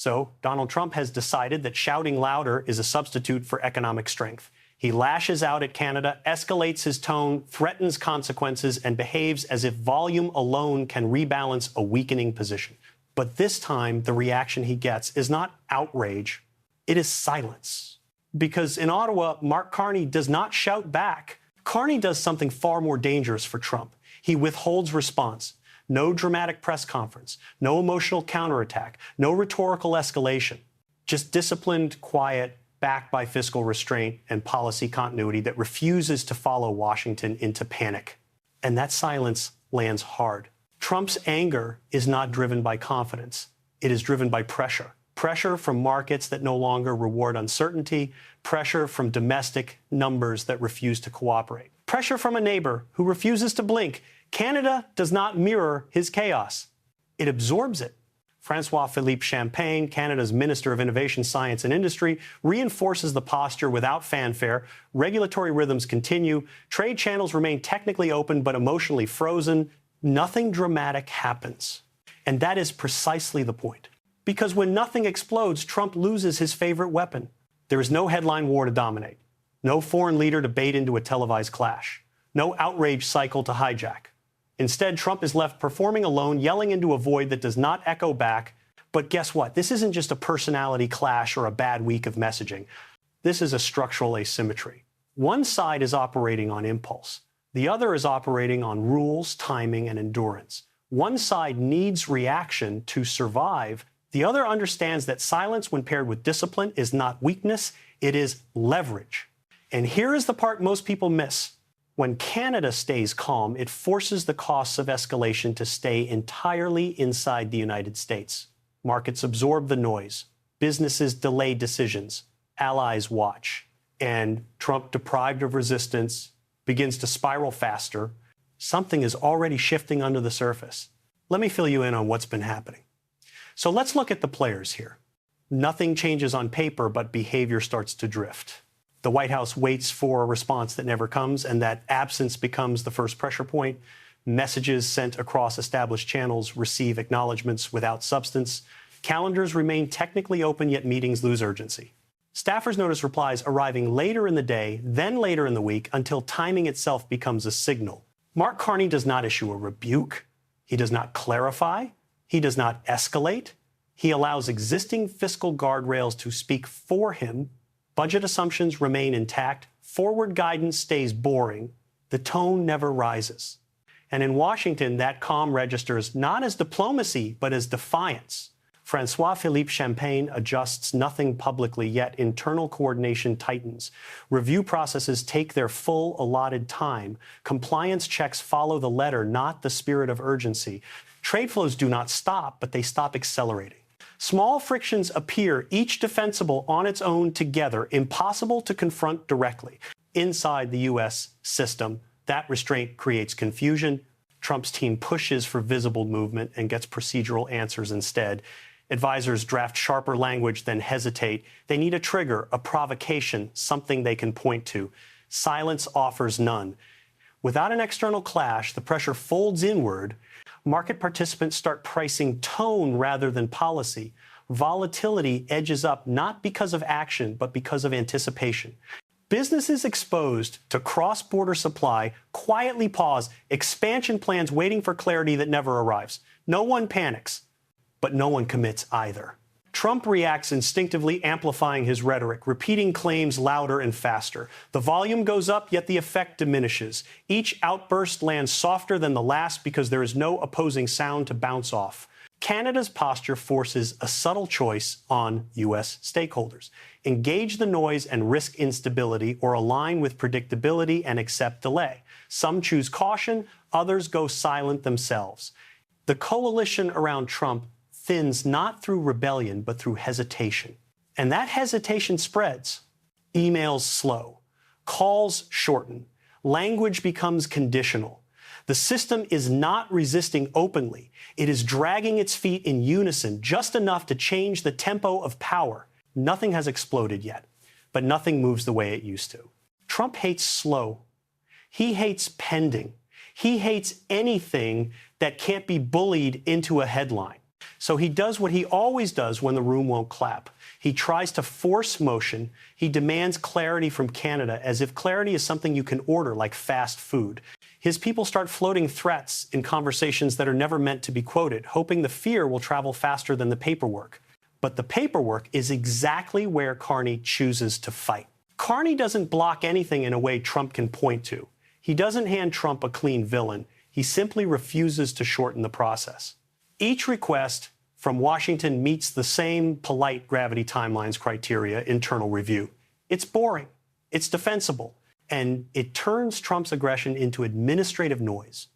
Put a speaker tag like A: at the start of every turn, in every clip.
A: So Donald Trump has decided that shouting louder is a substitute for economic strength. He lashes out at Canada, escalates his tone, threatens consequences, and behaves as if volume alone can rebalance a weakening position. But this time, the reaction he gets is not outrage, it is silence. Because in Ottawa, Mark Carney does not shout back. Carney does something far more dangerous for Trump. He withholds response. No dramatic press conference, no emotional counterattack, no rhetorical escalation. Just disciplined, quiet, backed by fiscal restraint and policy continuity that refuses to follow Washington into panic. And that silence lands hard. Trump's anger is not driven by confidence. It is driven by pressure. Pressure from markets that no longer reward uncertainty, pressure from domestic numbers that refuse to cooperate, pressure from a neighbor who refuses to blink. Canada does not mirror his chaos. It absorbs it. François-Philippe Champagne, Canada's Minister of Innovation, Science and Industry, reinforces the posture without fanfare. Regulatory rhythms continue. Trade channels remain technically open but emotionally frozen. Nothing dramatic happens. And that is precisely the point. Because when nothing explodes, Trump loses his favorite weapon. There is no headline war to dominate, no foreign leader to bait into a televised clash, no outrage cycle to hijack. Instead, Trump is left performing alone, yelling into a void that does not echo back. But guess what? This isn't just a personality clash or a bad week of messaging. This is a structural asymmetry. One side is operating on impulse. The other is operating on rules, timing, and endurance. One side needs reaction to survive. The other understands that silence, when paired with discipline, is not weakness, it is leverage. And here is the part most people miss. When Canada stays calm, it forces the costs of escalation to stay entirely inside the United States. Markets absorb the noise. Businesses delay decisions. Allies watch. And Trump, deprived of resistance, begins to spiral faster. Something is already shifting under the surface. Let me fill you in on what's been happening. So let's look at the players here. Nothing changes on paper, but behavior starts to drift. The White House waits for a response that never comes, and that absence becomes the first pressure point. Messages sent across established channels receive acknowledgments without substance. Calendars remain technically open, yet meetings lose urgency. Staffers notice replies arriving later in the day, then later in the week, until timing itself becomes a signal. Mark Carney does not issue a rebuke. He does not clarify. He does not escalate. He allows existing fiscal guardrails to speak for him. Budget assumptions remain intact. Forward guidance stays boring. The tone never rises. And in Washington, that calm registers not as diplomacy, but as defiance. François-Philippe Champagne adjusts nothing publicly, yet internal coordination tightens. Review processes take their full allotted time. Compliance checks follow the letter, not the spirit of urgency. Trade flows do not stop, but they stop accelerating. Small frictions appear, each defensible on its own together, impossible to confront directly. Inside the U.S. system, that restraint creates confusion. Trump's team pushes for visible movement and gets procedural answers instead. Advisors draft sharper language, then hesitate. They need a trigger, a provocation, something they can point to. Silence offers none. Without an external clash, the pressure folds inward. Market participants start pricing tone rather than policy. Volatility edges up not because of action, but because of anticipation. Businesses exposed to cross-border supply quietly pause, expansion plans waiting for clarity that never arrives. No one panics, but no one commits either. Trump reacts instinctively, amplifying his rhetoric, repeating claims louder and faster. The volume goes up, yet the effect diminishes. Each outburst lands softer than the last because there is no opposing sound to bounce off. Canada's posture forces a subtle choice on U.S. stakeholders. Engage the noise and risk instability, or align with predictability and accept delay. Some choose caution, others go silent themselves. The coalition around Trump thins not through rebellion, but through hesitation. And that hesitation spreads. Emails slow. Calls shorten. Language becomes conditional. The system is not resisting openly. It is dragging its feet in unison, just enough to change the tempo of power. Nothing has exploded yet, but nothing moves the way it used to. Trump hates slow. He hates pending. He hates anything that can't be bullied into a headline. So he does what he always does when the room won't clap. He tries to force motion. He demands clarity from Canada as if clarity is something you can order like fast food. His people start floating threats in conversations that are never meant to be quoted, hoping the fear will travel faster than the paperwork. But the paperwork is exactly where Carney chooses to fight. Carney doesn't block anything in a way Trump can point to. He doesn't hand Trump a clean villain. He simply refuses to shorten the process. Each request from Washington meets the same polite gravity timelines criteria, internal review. It's boring, it's defensible, and it turns Trump's aggression into administrative noise.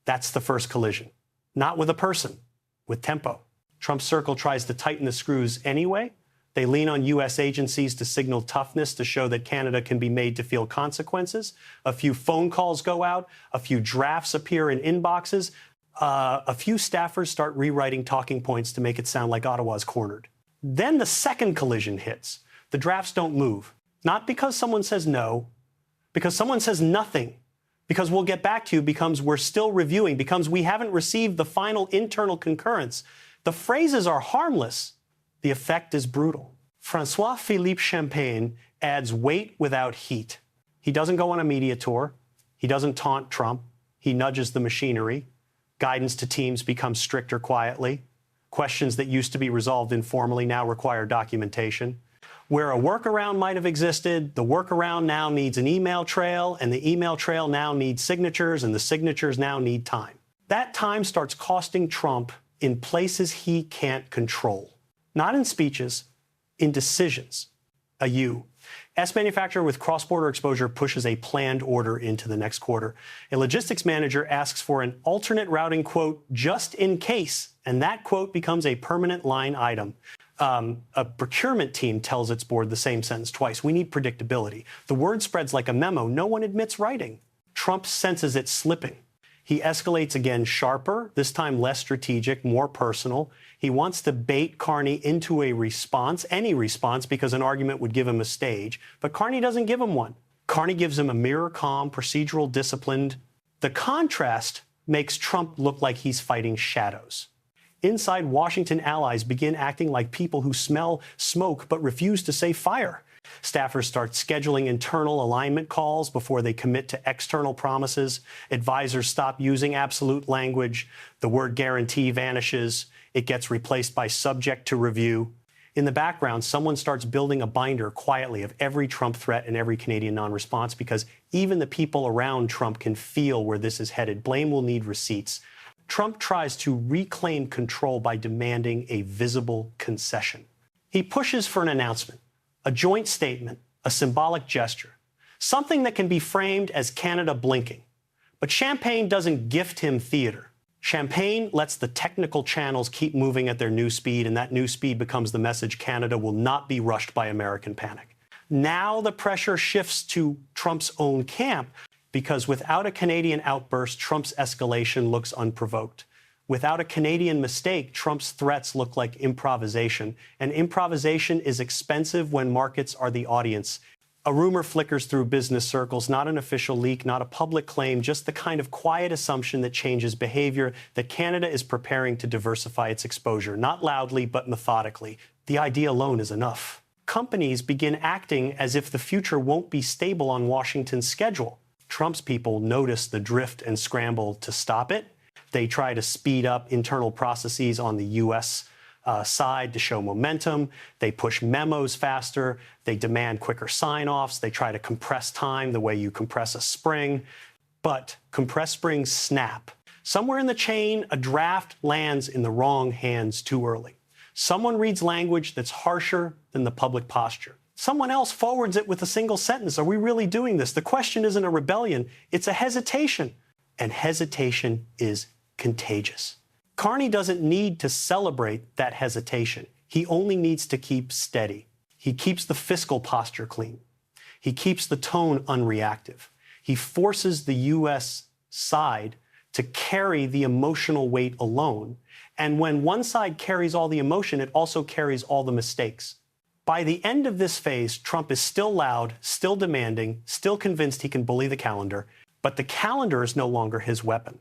A: That's the first collision. Not with a person, with tempo. Trump's circle tries to tighten the screws anyway. They lean on U.S. agencies to signal toughness to show that Canada can be made to feel consequences. A few phone calls go out. A few drafts appear in inboxes. A few staffers start rewriting talking points to make it sound like Ottawa's cornered. Then the second collision hits. The drafts don't move. Not because someone says no, because someone says nothing. Because we'll get back to you becomes we're still reviewing, becomes we haven't received the final internal concurrence. The phrases are harmless. The effect is brutal. François-Philippe Champagne adds weight without heat. He doesn't go on a media tour. He doesn't taunt Trump. He nudges the machinery. Guidance to teams becomes stricter quietly. Questions that used to be resolved informally now require documentation. Where a workaround might have existed, the workaround now needs an email trail, and the email trail now needs signatures, and the signatures now need time. That time starts costing Trump in places he can't control. Not in speeches, in decisions. A U. S manufacturer with cross-border exposure pushes a planned order into the next quarter. A logistics manager asks for an alternate routing quote just in case, and that quote becomes a permanent line item. A procurement team tells its board the same sentence twice. We need predictability. The word spreads like a memo. No one admits writing. Trump senses it slipping. He escalates again sharper, this time less strategic, more personal. He wants to bait Carney into a response, any response, because an argument would give him a stage. But Carney doesn't give him one. Carney gives him a mirror calm, procedural, disciplined. The contrast makes Trump look like he's fighting shadows. Inside, Washington allies begin acting like people who smell smoke but refuse to say fire. Staffers start scheduling internal alignment calls before they commit to external promises. Advisors stop using absolute language. The word guarantee vanishes. It gets replaced by subject to review. In the background, someone starts building a binder quietly of every Trump threat and every Canadian non-response because even the people around Trump can feel where this is headed. Blame will need receipts. Trump tries to reclaim control by demanding a visible concession. He pushes for an announcement, a joint statement, a symbolic gesture, something that can be framed as Canada blinking. But Champagne doesn't gift him theater. Champagne lets the technical channels keep moving at their new speed, and that new speed becomes the message Canada will not be rushed by American panic. Now the pressure shifts to Trump's own camp, because without a Canadian outburst, Trump's escalation looks unprovoked. Without a Canadian mistake, Trump's threats look like improvisation. And improvisation is expensive when markets are the audience. A rumor flickers through business circles, not an official leak, not a public claim, just the kind of quiet assumption that changes behavior, that Canada is preparing to diversify its exposure, not loudly, but methodically. The idea alone is enough. Companies begin acting as if the future won't be stable on Washington's schedule. Trump's people notice the drift and scramble to stop it. They try to speed up internal processes on the U.S. Side to show momentum. They push memos faster. They demand quicker sign-offs. They try to compress time the way you compress a spring. But compressed springs snap. Somewhere in the chain, a draft lands in the wrong hands too early. Someone reads language that's harsher than the public posture. Someone else forwards it with a single sentence. Are we really doing this? The question isn't a rebellion. It's a hesitation. And hesitation is contagious. Carney doesn't need to celebrate that hesitation. He only needs to keep steady. He keeps the fiscal posture clean. He keeps the tone unreactive. He forces the U.S. side to carry the emotional weight alone. And when one side carries all the emotion, it also carries all the mistakes. By the end of this phase, Trump is still loud, still demanding, still convinced he can bully the calendar, but the calendar is no longer his weapon.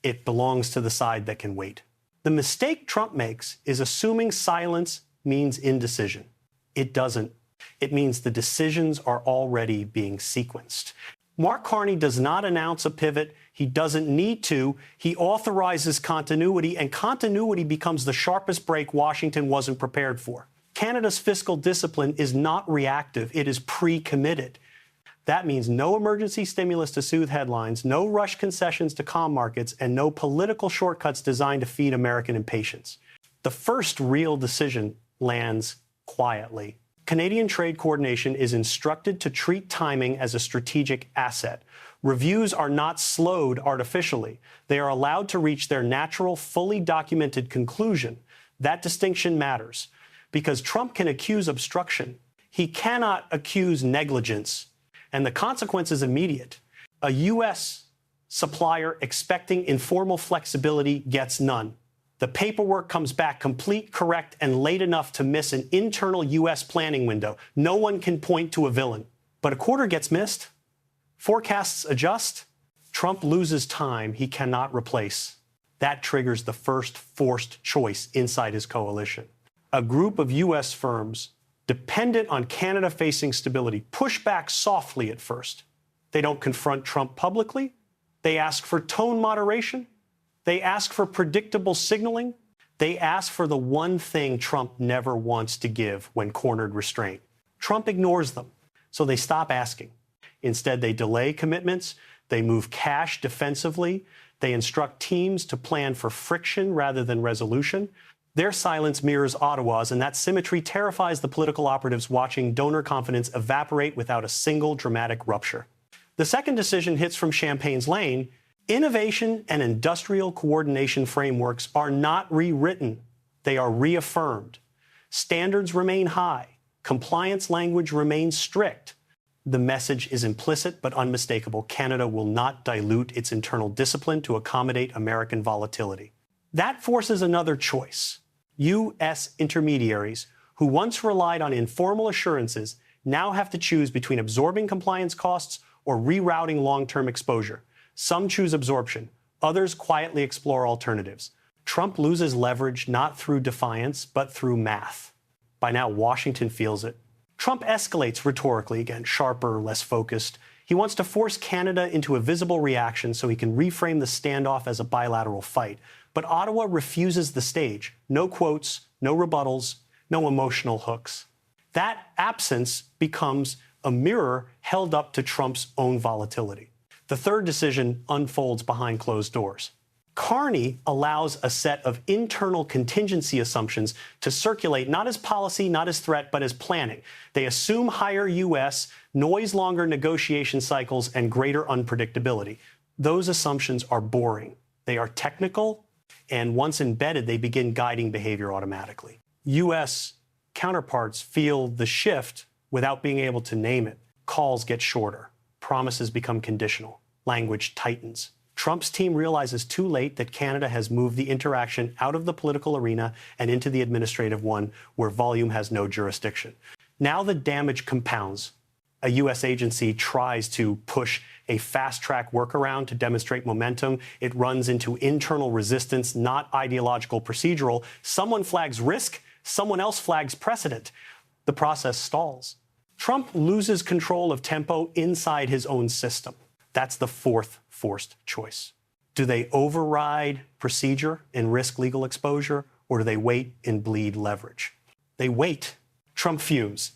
A: It belongs to the side that can wait. The mistake Trump makes is assuming silence means indecision. It doesn't. It means the decisions are already being sequenced. Mark Carney does not announce a pivot. He doesn't need to. He authorizes continuity, and continuity becomes the sharpest break Washington wasn't prepared for. Canada's fiscal discipline is not reactive. It is pre-committed. That means no emergency stimulus to soothe headlines, no rush concessions to calm markets, and no political shortcuts designed to feed American impatience. The first real decision lands quietly. Canadian Trade Coordination is instructed to treat timing as a strategic asset. Reviews are not slowed artificially. They are allowed to reach their natural, fully documented conclusion. That distinction matters because Trump can accuse obstruction. He cannot accuse negligence, and the consequence is immediate. A U.S. supplier expecting informal flexibility gets none. The paperwork comes back complete, correct, and late enough to miss an internal U.S. planning window. No one can point to a villain. But a quarter gets missed. Forecasts adjust. Trump loses time he cannot replace. That triggers the first forced choice inside his coalition. A group of U.S. firms dependent on Canada-facing stability push back softly at first. They don't confront Trump publicly. They ask for tone moderation. They ask for predictable signaling. They ask for the one thing Trump never wants to give when cornered restraint. Trump ignores them, so they stop asking. Instead, they delay commitments. They move cash defensively. They instruct teams to plan for friction rather than resolution. Their silence mirrors Ottawa's, and that symmetry terrifies the political operatives watching donor confidence evaporate without a single dramatic rupture. The second decision hits from Champagne's lane. Innovation and industrial coordination frameworks are not rewritten. They are reaffirmed. Standards remain high. Compliance language remains strict. The message is implicit but unmistakable. Canada will not dilute its internal discipline to accommodate American volatility. That forces another choice. U.S. intermediaries who once relied on informal assurances now have to choose between absorbing compliance costs or rerouting long-term exposure. Some choose absorption. Others quietly explore alternatives. Trump loses leverage not through defiance, but through math. By now, Washington feels it. Trump escalates rhetorically again, sharper, less focused. He wants to force Canada into a visible reaction so he can reframe the standoff as a bilateral fight. But Ottawa refuses the stage. No quotes, no rebuttals, no emotional hooks. That absence becomes a mirror held up to Trump's own volatility. The third decision unfolds behind closed doors. Carney allows a set of internal contingency assumptions to circulate not as policy, not as threat, but as planning. They assume higher U.S., noise longer negotiation cycles, and greater unpredictability. Those assumptions are boring. They are technical, and once embedded, they begin guiding behavior automatically. U.S. counterparts feel the shift without being able to name it. Calls get shorter. Promises become conditional. Language tightens. Trump's team realizes too late that Canada has moved the interaction out of the political arena and into the administrative one, where volume has no jurisdiction. Now the damage compounds. A U.S. agency tries to push a fast-track workaround to demonstrate momentum. It runs into internal resistance, not ideological procedural. Someone flags risk, someone else flags precedent. The process stalls. Trump loses control of tempo inside his own system. That's the fourth forced choice. Do they override procedure and risk legal exposure, or do they wait and bleed leverage? They wait. Trump fumes.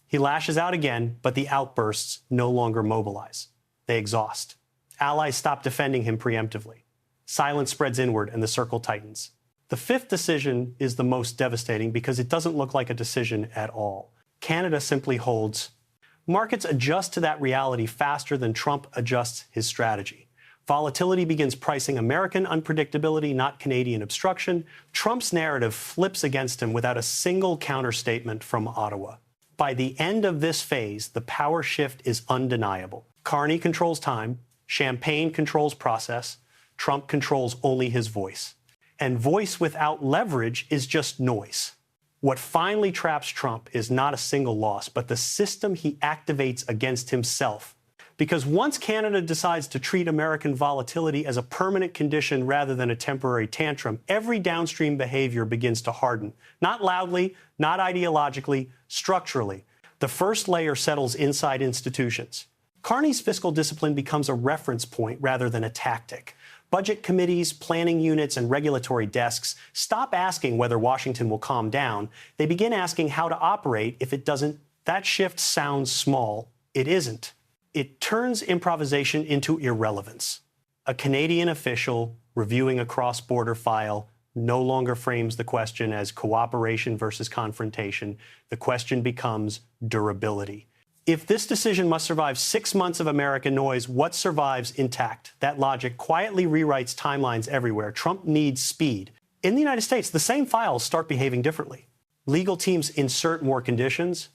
A: He lashes out again, but the outbursts no longer mobilize. They exhaust. Allies stop defending him preemptively. Silence spreads inward and the circle tightens. The fifth decision is the most devastating because it doesn't look like a decision at all. Canada simply holds. Markets adjust to that reality faster than Trump adjusts his strategy. Volatility begins pricing American unpredictability, not Canadian obstruction. Trump's narrative flips against him without a single counterstatement from Ottawa. By the end of this phase, the power shift is undeniable. Carney controls time, Champagne controls process, Trump controls only his voice. And voice without leverage is just noise. What finally traps Trump is not a single loss, but the system he activates against himself. Because once Canada decides to treat American volatility as a permanent condition rather than a temporary tantrum, every downstream behavior begins to harden. Not loudly, not ideologically, structurally. The first layer settles inside institutions. Carney's fiscal discipline becomes a reference point rather than a tactic. Budget committees, planning units, and regulatory desks stop asking whether Washington will calm down. They begin asking how to operate if it doesn't. That shift sounds small. It isn't. It turns improvisation into irrelevance. A Canadian official reviewing a cross-border file no longer frames the question as cooperation versus confrontation. The question becomes durability. If this decision must survive 6 months of American noise, what survives intact? That logic quietly rewrites timelines everywhere. Trump needs speed. In the United States, the same files start behaving differently. Legal teams insert more conditions.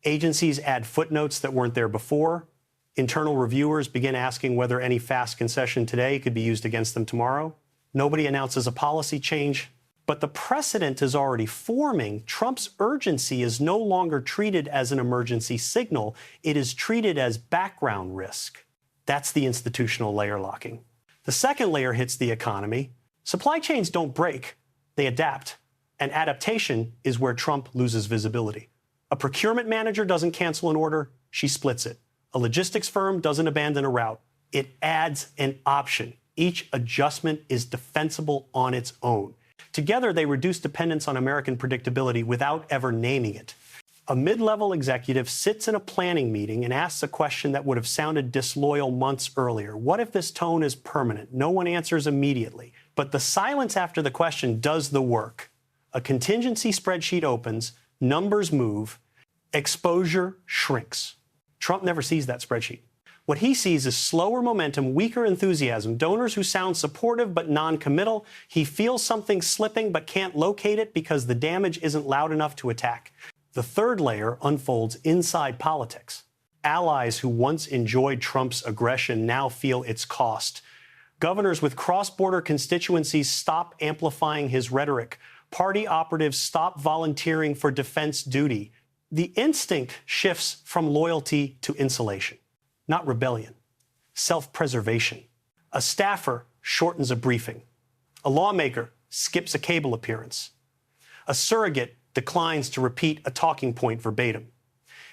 A: Agencies add footnotes that weren't there before. Internal reviewers begin asking whether any fast concession today could be used against them tomorrow. Nobody announces a policy change. But the precedent is already forming. Trump's urgency is no longer treated as an emergency signal. It is treated as background risk. That's the institutional layer locking. The second layer hits the economy. Supply chains don't break. They adapt. And adaptation is where Trump loses visibility. A procurement manager doesn't cancel an order. She splits it. A logistics firm doesn't abandon a route. It adds an option. Each adjustment is defensible on its own. Together, they reduce dependence on American predictability without ever naming it. A mid-level executive sits in a planning meeting and asks a question that would have sounded disloyal months earlier. What if this tone is permanent? No one answers immediately. But the silence after the question does the work. A contingency spreadsheet opens, numbers move, exposure shrinks. Trump never sees that spreadsheet. What he sees is slower momentum, weaker enthusiasm, donors who sound supportive but non-committal. He feels something slipping but can't locate it because the damage isn't loud enough to attack. The third layer unfolds inside politics. Allies who once enjoyed Trump's aggression now feel its cost. Governors with cross-border constituencies stop amplifying his rhetoric. Party operatives stop volunteering for defense duty. The instinct shifts from loyalty to insulation, not rebellion, self-preservation. A staffer shortens a briefing. A lawmaker skips a cable appearance. A surrogate declines to repeat a talking point verbatim.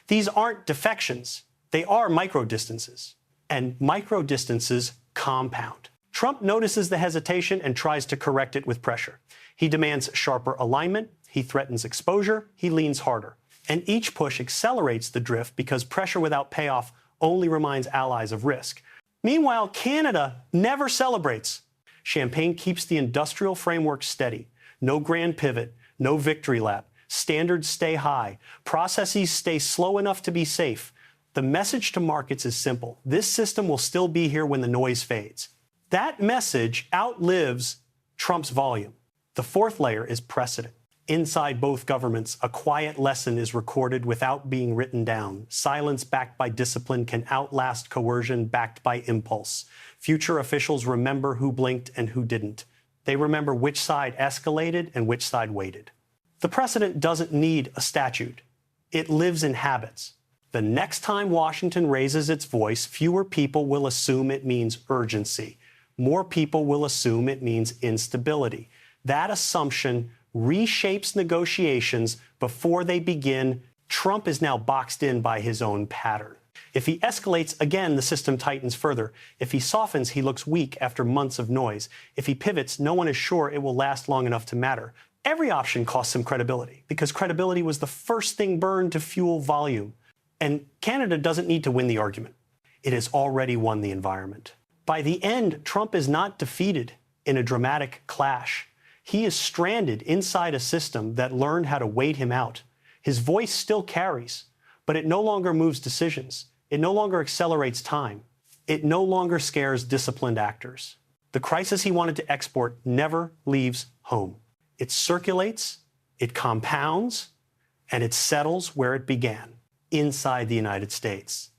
A: These aren't defections. They are micro-distances. And micro-distances compound. Trump notices the hesitation and tries to correct it with pressure. He demands sharper alignment. He threatens exposure. He leans harder. And each push accelerates the drift because pressure without payoff only reminds allies of risk. Meanwhile, Canada never celebrates. Champagne keeps the industrial framework steady. No grand pivot, no victory lap. Standards stay high. Processes stay slow enough to be safe. The message to markets is simple. This system will still be here when the noise fades. That message outlives Trump's volume. The fourth layer is precedent. Inside both governments, a quiet lesson is recorded without being written down. Silence backed by discipline can outlast coercion backed by impulse. Future officials remember who blinked and who didn't. They remember which side escalated and which side waited. The precedent doesn't need a statute. It lives in habits. The next time Washington raises its voice, fewer people will assume it means urgency. More people will assume it means instability. That assumption reshapes negotiations before they begin. Trump is now boxed in by his own pattern. If he escalates again, the system tightens further. If he softens, he looks weak after months of noise. If he pivots, no one is sure it will last long enough to matter. Every option costs him credibility because credibility was the first thing burned to fuel volume. And Canada doesn't need to win the argument. It has already won the environment. By the end, Trump is not defeated in a dramatic clash. He is stranded inside a system that learned how to wait him out. His voice still carries, but it no longer moves decisions. It no longer accelerates time. It no longer scares disciplined actors. The crisis he wanted to export never leaves home. It circulates, it compounds, and it settles where it began, inside the United States.